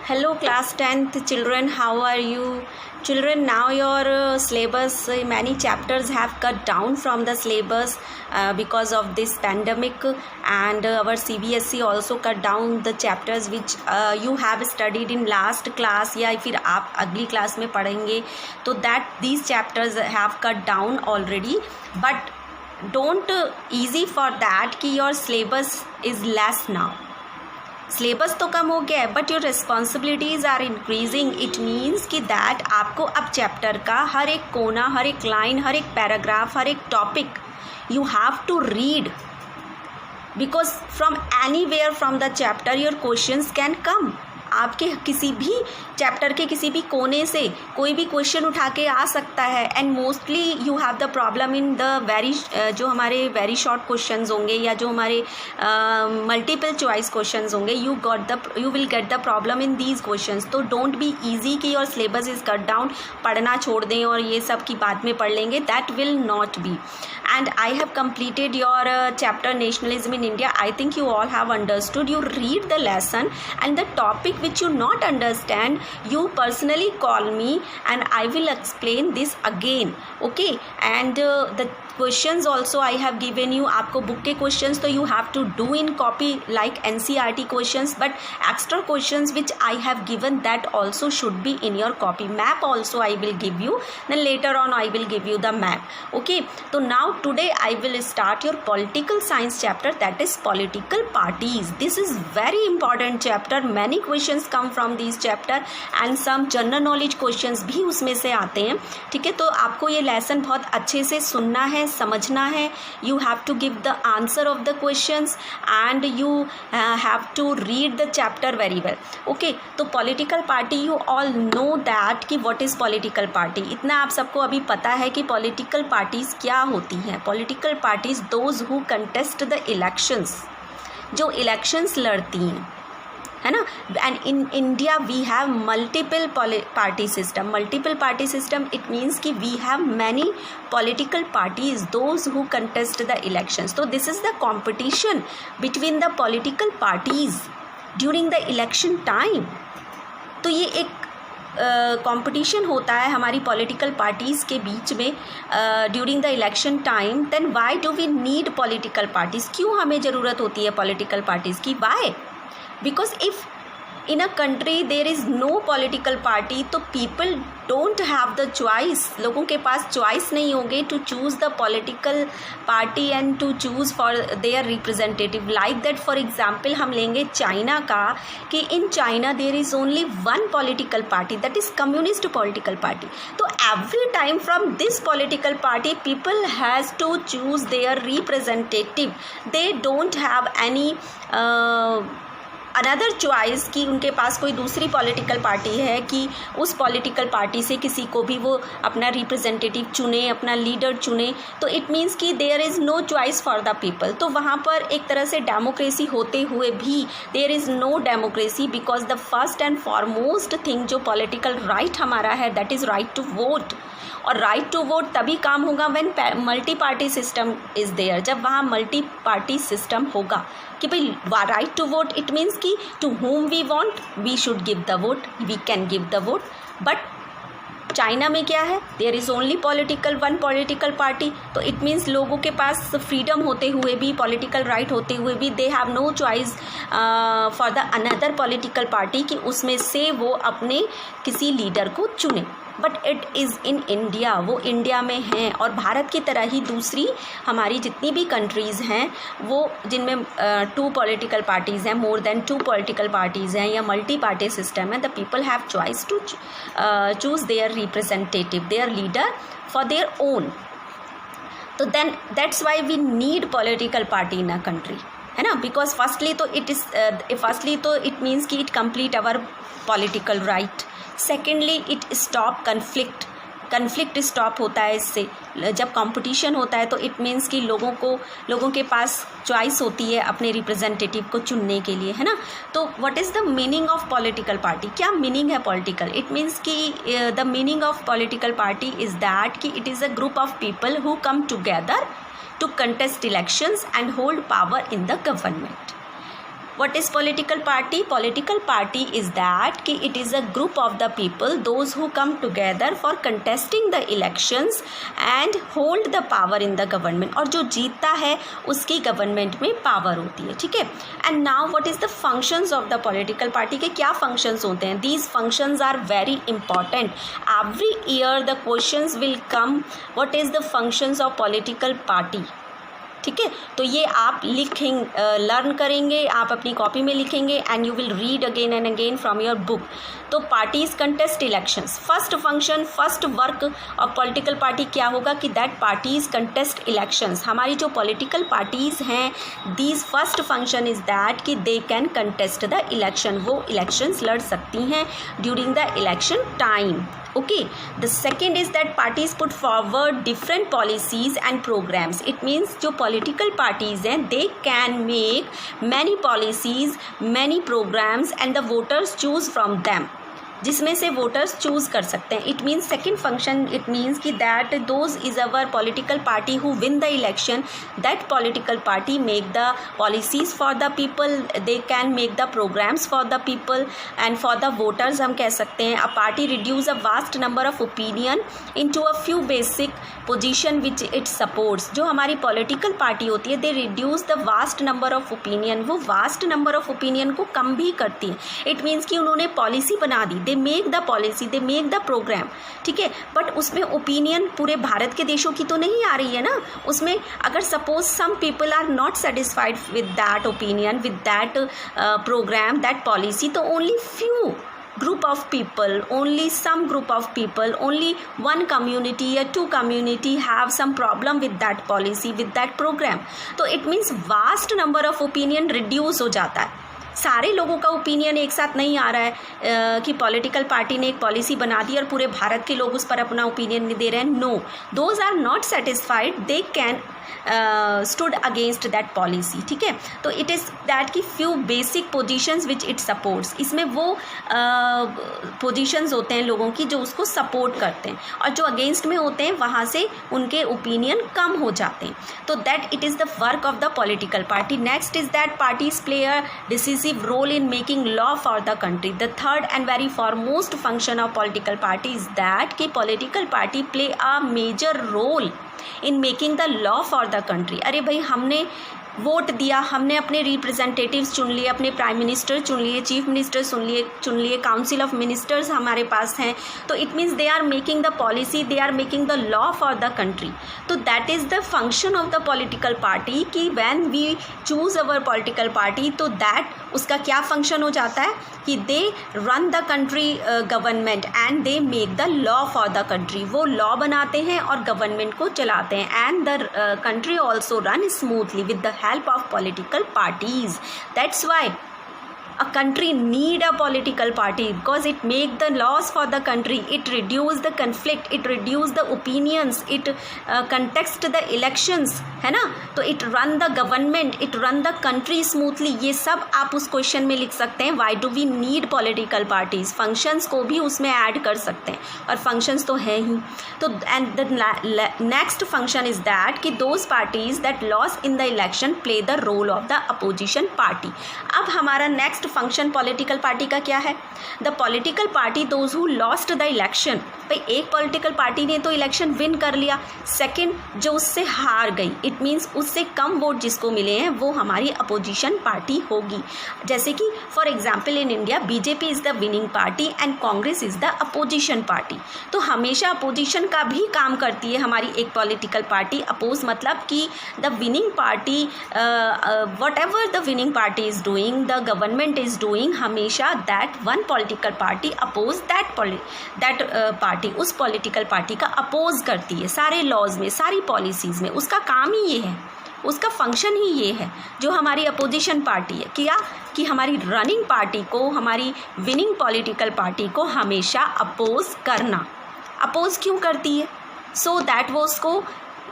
Hello class 10th children, how are you? Children, now your syllabus, many chapters have cut down from the syllabus because of this pandemic, and our CBSE also cut down the chapters which you have studied in last class या फिर आप अगली class में पढ़ेंगे, तो that these chapters have cut down already, but don't easy for that कि your syllabus is less now. Syllabus तो कम हो गया है but your responsibilities are increasing. It means कि दैट आपको अब चैप्टर का हर एक कोना, हर एक लाइन, हर एक पैराग्राफ, हर एक topic you have to read, because from anywhere from the chapter your questions can come. आपके किसी भी चैप्टर के किसी भी कोने से कोई भी क्वेश्चन उठा के आ सकता है. And mostly you have the problem in the very जो हमारे वेरी शॉर्ट क्वेश्चंस होंगे या जो हमारे मल्टीपल चॉइस क्वेश्चंस होंगे, you will get the problem in these questions. तो डोंट बी ईजी कि your syllabus is cut down, पढ़ना छोड़ दें और ये सब की बाद में पढ़ लेंगे. That will not be. And I have completed your chapter Nationalism in India. I think you all have understood. You read the lesson and the topic which you not understand, you personally call me and I will explain this again. Okay? And the questions also I have given you. आपको book के questions तो you have to do in copy like NCERT questions, but extra questions which I have given that also should be in your copy. Map also I will give you. Then later on I will give you the map. Okay? So now today I will start your political science chapter, that is political parties. This is very important chapter. Many questions come from this chapter and some general knowledge questions भी उसमें से आते हैं. ठीक है, तो आपको ये lesson बहुत अच्छे से सुनना है, समझना है. You have to give the answer of the questions and you have to read the chapter very well. Okay, तो political party you all know that कि what is political party. इतना आप सबको अभी पता है कि political parties क्या होती हैं. Political parties those who contest the elections, जो elections लड़ती हैं, है ना. And in India we have multiple party system. Multiple party system it means कि we have many political parties those who contest the elections. तो this is the competition between the political parties during the election time. तो ये एक competition होता है हमारी political parties के बीच में during the election time. Then why do we need political parties. क्यों हमें ज़रूरत होती है पॉलिटिकल पार्टीज़ की. Why? Because if in a country there is no political party, तो people don't have the choice. लोगों के पास choice नहीं होंगे to choose the political party and to choose for their representative. Like that, for example, हम लेंगे China का कि in China there is only one political party, that is communist political party. तो every time from this political party people has to choose their representative. They don't have any another choice कि उनके पास कोई दूसरी political party है कि उस political party से किसी को भी वो अपना रिप्रेजेंटेटिव चुने, अपना लीडर चुने. तो इट मीन्स कि there is no choice for the people. तो वहाँ पर एक तरह से डेमोक्रेसी होते हुए भी there is no democracy, because the first and foremost thing जो पॉलिटिकल राइट हमारा है that is right to vote. और राइट टू वोट तभी काम होगा when multi party system is there. जब वहाँ मल्टी पार्टी सिस्टम होगा कि भाई right to vote it means कि to whom we want we should give the vote, we can give the vote. But China में क्या है, there is only one political party. तो इट मीन्स लोगों के पास फ्रीडम होते हुए भी, पॉलिटिकल राइट होते हुए भी, they have no choice for the another political party कि उसमें से वो अपने किसी लीडर को चुने. But it is in India, वो इंडिया में हैं. और भारत की तरह ही दूसरी हमारी जितनी भी कंट्रीज़ हैं वो जिनमें 2 पॉलिटिकल पार्टीज़ हैं, मोर देन 2 पॉलिटिकल पार्टीज़ हैं या मल्टी पार्टी सिस्टम है, the people have choice to choose their representative, their leader for their own. तो then that's why we need political party in a country, है ना. Because firstly तो it means कि it complete our political right. Secondly it stop conflict stop होता है इससे. जब competition होता है तो इट मीन्स कि लोगों के पास चॉइस होती है अपने रिप्रेजेंटेटिव को चुनने के लिए, है ना. तो what is the meaning of political party. क्या मीनिंग है पॉलिटिकल. इट मीन्स कि the meaning of political party is that कि it is a group of people who come together to contest elections and hold power in the government. What is political party? Political party is that कि it is a group of the people, those who come together for contesting the elections and hold the power in the government. और जो जीतता है उसकी government में power होती है, ठीक है. And now what is the functions of the political party के क्या फंक्शंस होते हैं? These functions are very important. Every year the questions will come, what is the functions of political party, ठीक है. तो ये आप लर्न करेंगे, आप अपनी कॉपी में लिखेंगे and you will read again and again from your book. तो parties contest elections. First function, first work of political party क्या होगा कि दैट पार्टीज कंटेस्ट इलेक्शंस. हमारी जो पॉलिटिकल पार्टीज हैं, these first function is that कि they can contest the election. वो elections लड़ सकती हैं during the election time. Okay, the second is that parties put forward different policies and programs. It means जो political parties हैं, they can make many policies, many programs and the voters choose from them, जिसमें से voters choose कर सकते हैं. It means second function, it means कि that those is our political party who win the election, that political party make the policies for the people, they can make the programs for the people and for the voters हम कह सकते हैं. A party reduce a vast number of opinion into a few basic position which it supports. जो हमारी political party होती है, they reduce the vast number of opinion. वो vast number of opinion को कम भी करती है. इट मीन्स कि उन्होंने पॉलिसी बना दी, they make the policy, they make the program, ठीक है. बट उसमें ओपिनियन पूरे भारत के देशों की तो नहीं आ रही है ना. उसमें अगर suppose some people are not satisfied with that opinion, with that program, that policy, तो only few group of people, only some group of people, only one community or two community have some problem with that policy, with that program. तो it means vast number of opinion reduce हो जाता है. सारे लोगों का opinion एक साथ नहीं आ रहा है कि पॉलिटिकल पार्टी ने एक पॉलिसी बना दी और पूरे भारत के लोग उस पर अपना ओपिनियन नहीं दे रहे हैं. No, those are not satisfied, they can stood against that policy, ठीक है. तो इट इज़ दैट की few basic positions which it supports. इसमें वो पोजीशंस होते हैं लोगों की जो उसको सपोर्ट करते हैं, और जो अगेंस्ट में होते हैं वहाँ से उनके ओपिनियन कम हो जाते हैं. तो that it is the work of the political party. Next is that parties play a decisive role in making law for the country. The third and very foremost function of political party is that कि political party play a major role in making the law for the country. अरे भाई, हमने vote दिया, हमने अपने representatives चुन लिए, अपने प्राइम मिनिस्टर चुन लिए, चीफ मिनिस्टर चुन लिए, काउंसिल ऑफ मिनिस्टर्स हमारे पास हैं. तो it means they are making the policy, they are making the law for the country. तो that is the function of the political party कि when we choose our political party, तो that उसका क्या function हो जाता है कि they run the country government and they make the law for the country. वो लॉ बनाते हैं और गवर्नमेंट को चलाते हैं. And the country also run smoothly with the help of political parties. That's why a country need a political party, because it make the laws for the country, it reduce the conflict, it reduce the opinions, it contest the elections, है ना. तो it run the government, it run the country smoothly. ये सब आप उस question में लिख सकते हैं. Why do we need political parties? Functions को भी उसमें ऐड कर सकते हैं, और फंक्शंस तो है ही. तो and the next function is that कि those parties that loss in the election play the role of the opposition party. अब हमारा नेक्स्ट फंक्शन पॉलिटिकल पार्टी का क्या है? The political party those who lost the election. भाई, एक political party ने तो इलेक्शन विन कर लिया, सेकंड जो उससे हार गई, इट मीन्स उससे कम वोट जिसको मिले हैं वो हमारी अपोजिशन पार्टी होगी. जैसे कि for example in India BJP is the winning party and Congress is the opposition party. तो हमेशा अपोजिशन का भी काम करती है हमारी एक पॉलिटिकल पार्टी. अपोज मतलब कि the winning party, whatever the winning party is doing, the government is doing, हमेशा that one political party oppose that party, उस पॉलिटिकल पार्टी का अपोज करती है सारे लॉज में, सारी पॉलिसीज़ में. उसका काम ही ये है, उसका फंक्शन ही ये है जो हमारी अपोजिशन पार्टी है. क्या कि हमारी रनिंग पार्टी को, हमारी विनिंग पॉलिटिकल पार्टी को हमेशा अपोज करना. अपोज क्यों करती है? सो दैट वो उसको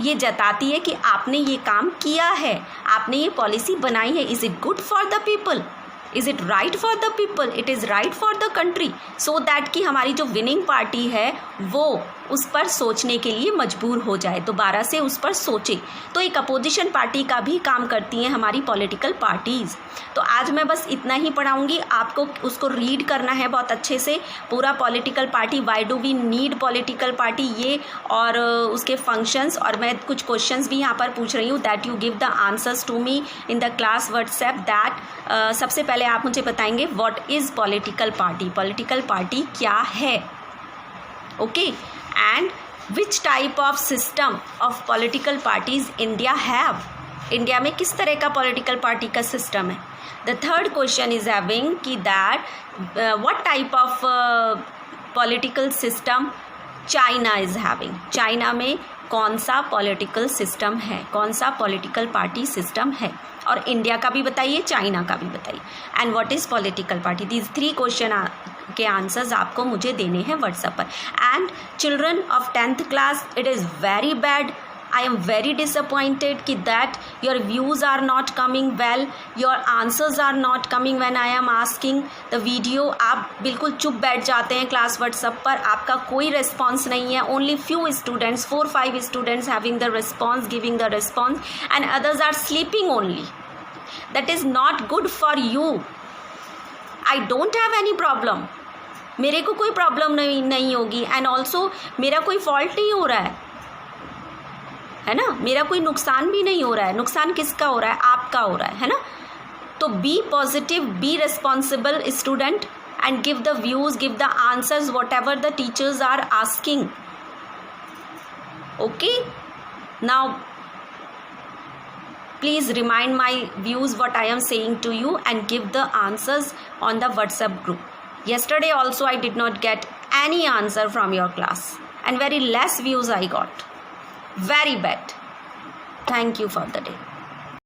ये जताती है कि आपने ये काम किया है, आपने ये पॉलिसी बनाई है. Is it good for the people? Is it right for the people? It is right for the country. So that कि हमारी जो विनिंग पार्टी है वो उस पर सोचने के लिए मजबूर हो जाए, दोबारा से उस पर सोचे। तो एक अपोजिशन पार्टी का भी काम करती हैं हमारी पॉलिटिकल पार्टीज़। तो आज मैं बस इतना ही पढ़ाऊँगी, आपको उसको रीड करना है बहुत अच्छे से, पूरा political party, why do we need political party, ये और उसके फंक्शंस, और मैं कुछ क्वेश्चंस भी यहाँ पर पूछ रही हूँ that you give the answers to me in the class WhatsApp. That सबसे पहले आप मुझे बताएंगे what is political party, political party क्या है, okay, and which type of system of political parties India have, India में किस तरह का पॉलिटिकल पार्टी का सिस्टम है। The third question is having कि that what type of political system China is having, China में कौन सा पॉलिटिकल सिस्टम है, कौन सा पॉलिटिकल पार्टी सिस्टम है, और इंडिया का भी बताइए, चाइना का भी बताइए, and what is political party. These 3 question के आंसर्स आपको मुझे देने हैं व्हाट्सएप पर। And children of 10th class, it is very bad, I am very disappointed कि that your views are not coming well, your answers are not coming when I am asking the video। आप बिल्कुल चुप बैठ जाते हैं class WhatsApp पर, आपका कोई रिस्पॉन्स नहीं है। Only few students, 4-5 students having the response, giving the response, and others are sleeping only। That is not good for you। I don't have any problem, मेरे को कोई प्रॉब्लम नहीं होगी, एंड ऑल्सो मेरा कोई फॉल्ट नहीं हो रहा है ना, मेरा कोई नुकसान भी नहीं हो रहा है। नुकसान किसका हो रहा है? आपका हो रहा है ना। तो be positive, be responsible student, and give the views, give the answers whatever the teachers are asking, okay. Now please remind my views what I am saying to you and give the answers on the WhatsApp group. Yesterday also I did not get any answer from your class and very less views I got. Very bad. Thank you for the day.